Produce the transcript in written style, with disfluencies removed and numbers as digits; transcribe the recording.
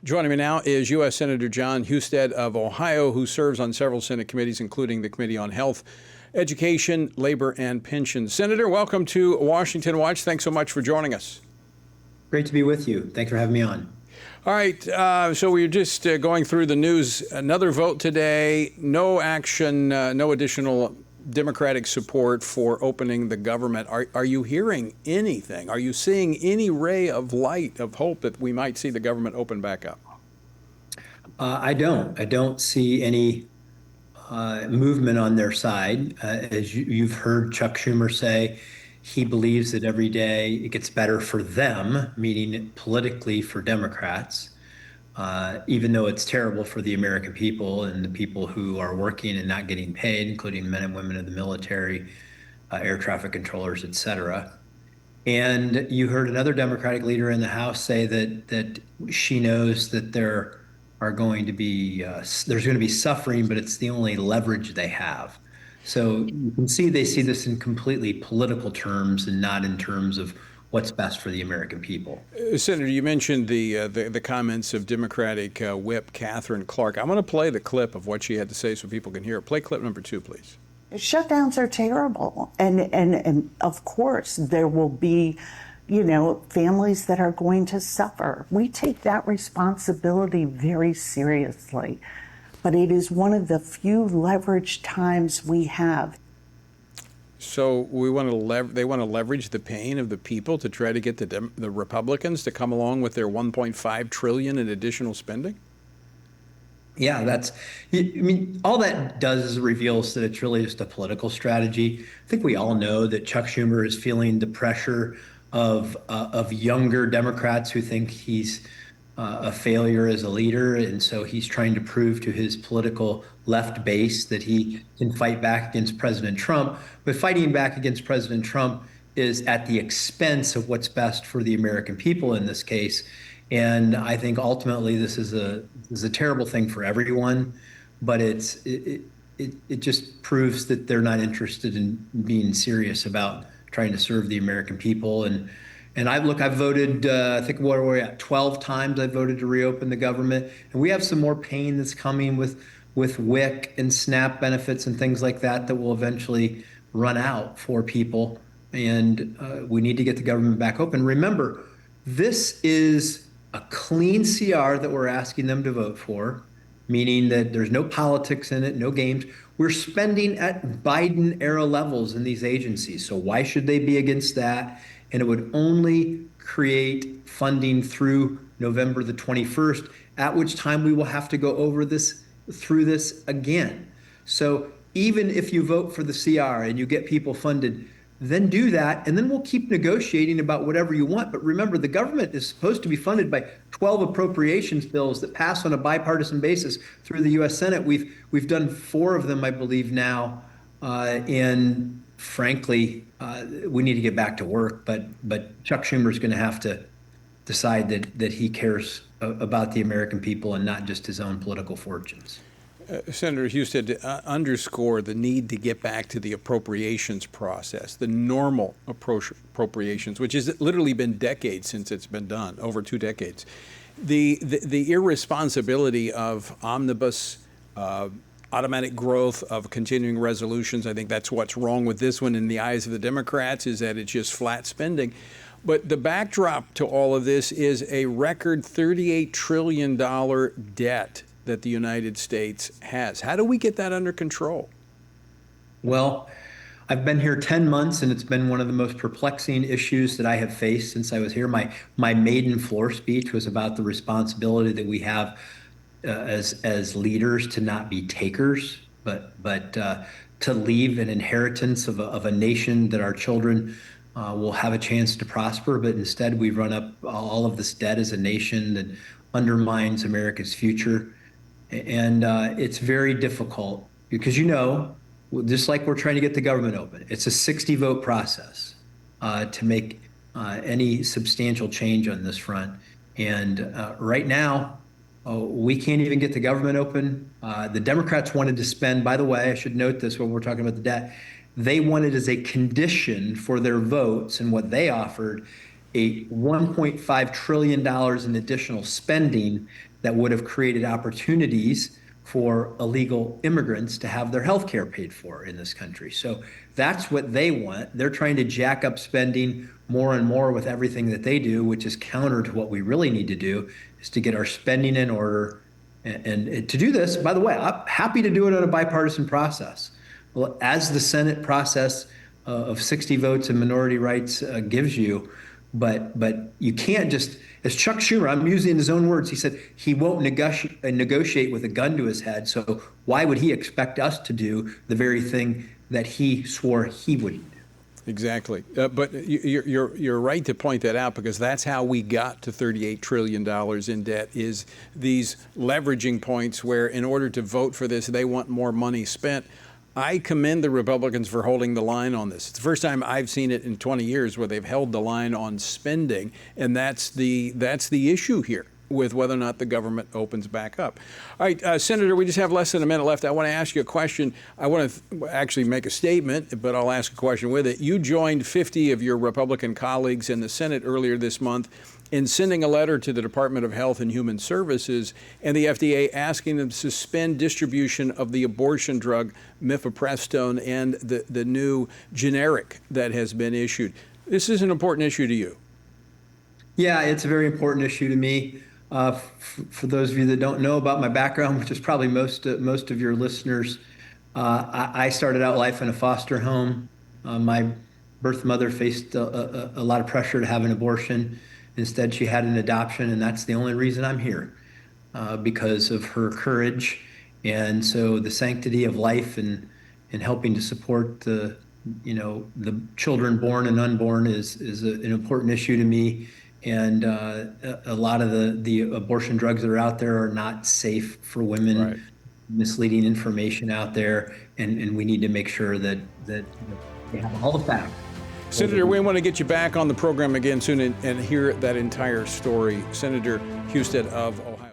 Joining me now is U.S. Senator John Husted of Ohio, who serves on several Senate committees, including the Committee on Health, Education, Labor, and Pensions. Senator, welcome to Washington Watch. Thanks so much for joining us. Great to be with you. Thanks for having me on. All right, so we're just going through the news. Another vote today, no action, no additional Democratic support for opening the government. Are you hearing anything? Are you seeing any ray of light, of hope that we might see the government open back up? I don't see any movement on their side. As you've heard Chuck Schumer say, he believes that every day it gets better for them, meaning politically for Democrats, even though it's terrible for the American people and the people who are working and not getting paid, including men and women of the military, air traffic controllers, et cetera. And you heard another Democratic leader in the House say that she knows that there's going to be suffering, but it's the only leverage they have. So you can see they see this in completely political terms and not in terms of what's best for the American people. Senator, you mentioned the comments of Democratic Whip Catherine Clark. I'm going to play the clip of what she had to say so people can hear it. Play clip number 2, please. Shutdowns are terrible. And of course, there will be, families that are going to suffer. We take that responsibility very seriously. But it is one of the few leverage times we have. So they want to leverage the pain of the people to try to get the Republicans to come along with their $1.5 trillion in additional spending? Yeah, all that does is reveals that it's really just a political strategy. I think we all know that Chuck Schumer is feeling the pressure of younger Democrats who think he's a failure as a leader, and so he's trying to prove to his political left base that he can fight back against President Trump. But fighting back against President Trump is at the expense of what's best for the American people in this case. And I think ultimately this is a terrible thing for everyone, but it just proves that they're not interested in being serious about trying to serve the American people. And I've voted, I think what are we at, 12 times I've voted to reopen the government. And we have some more pain that's coming with WIC and SNAP benefits and things like that will eventually run out for people. And we need to get the government back open. Remember, this is a clean CR that we're asking them to vote for, meaning that there's no politics in it, no games. We're spending at Biden era levels in these agencies. So why should they be against that? And it would only create funding through November the 21st, at which time we will have to go through this again. So even if you vote for the CR and you get people funded, then do that, and then we'll keep negotiating about whatever you want. But remember, the government is supposed to be funded by 12 appropriations bills that pass on a bipartisan basis through the U.S. Senate. We've done 4 of them, I believe, now, and frankly, we need to get back to work. But Chuck Schumer is going to have to decide that he cares about the American people and not just his own political fortunes. Senator Husted, underscore the need to get back to the appropriations process, the normal appropriations, which has literally been decades since it's been done, over 2 decades. The irresponsibility of omnibus, automatic growth of continuing resolutions, I think that's what's wrong with this one in the eyes of the Democrats, is that it's just flat spending. But the backdrop to all of this is a record $38 trillion debt that the United States has. How do we get that under control? Well, I've been here 10 months, and it's been one of the most perplexing issues that I have faced since I was here. My maiden floor speech was about the responsibility that we have as leaders to not be takers, but to leave an inheritance of a nation that our children will have a chance to prosper. But instead, we run up all of this debt as a nation that undermines America's future. And it's very difficult because, just like we're trying to get the government open, it's a 60-vote process to make any substantial change on this front. And right now, we can't even get the government open. The Democrats wanted to spend, by the way, I should note this when we're talking about the debt, they wanted as a condition for their votes and what they offered a $1.5 trillion in additional spending that would have created opportunities for illegal immigrants to have their health care paid for in this country. So that's what they want. They're trying to jack up spending more and more with everything that they do, which is counter to what we really need to do, is to get our spending in order. And to do this, by the way, I'm happy to do it on a bipartisan process. Well, as the Senate process of 60 votes and minority rights gives you, but you can't just, as Chuck Schumer, I'm using his own words, he said he won't negotiate with a gun to his head. So why would he expect us to do the very thing that he swore he wouldn't do? Exactly. But you're right to point that out, because that's how we got to $38 trillion in debt, is these leveraging points where in order to vote for this, they want more money spent. I commend the Republicans for holding the line on this. It's the first time I've seen it in 20 years where they've held the line on spending, and that's the issue here with whether or not the government opens back up. All right, Senator, we just have less than a minute left. I want to ask you a question. I want to actually make a statement, but I'll ask a question with it. You joined 50 of your Republican colleagues in the Senate earlier this month in sending a letter to the Department of Health and Human Services and the FDA asking them to suspend distribution of the abortion drug mifepristone and the new generic that has been issued. This is an important issue to you. Yeah, it's a very important issue to me. For those of you that don't know about my background, which is probably most of your listeners, I started out life in a foster home. My birth mother faced a lot of pressure to have an abortion. Instead, she had an adoption, and that's the only reason I'm here, because of her courage. And so the sanctity of life and helping to support the children born and unborn is an important issue to me. And a lot of the abortion drugs that are out there are not safe for women. Right. Misleading information out there, and we need to make sure that they have all the facts. Senator, we want to get you back on the program again soon and hear that entire story. Senator Husted of Ohio.